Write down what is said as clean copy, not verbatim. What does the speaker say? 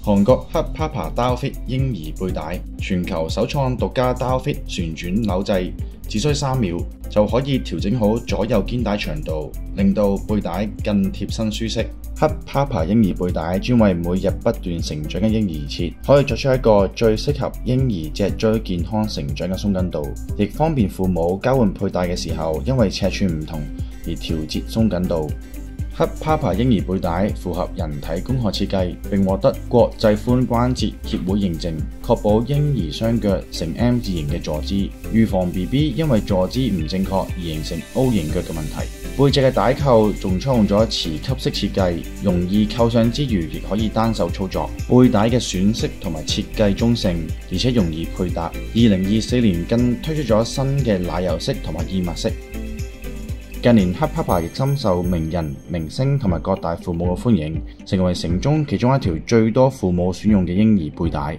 韓國黑 Papa Downfit 嬰兒背帶，全球首創獨家 Downfit 旋轉扭掣，只需3秒就可以調整好左右肩帶長度，令到背帶更貼身舒適。黑 Papa 嬰兒背帶專為每日不斷成長嘅嬰兒而設，可以作出一個最適合嬰兒脊椎健康成長嘅鬆緊度，亦方便父母交換背帶嘅時候，因為尺寸唔同而調節鬆緊度。黑 Papa 嬰兒背帶符合人體工學設計，並獲得國際髖關節協會認證，確保嬰兒雙腳呈 M 字形嘅坐姿，預防 BB 因為坐姿唔正確而形成 O 型腳嘅問題。背脊嘅帶扣仲採用咗磁吸式設計，容易扣上之餘，亦可以單手操作。背帶嘅選色同埋設計中性，而且容易配搭。2024年更推出咗新嘅奶油色同埋燕麥色。近年黑 Papa 亦深受名人、明星同埋各大父母嘅歡迎，成為城中其中一條最多父母選用嘅嬰兒背帶。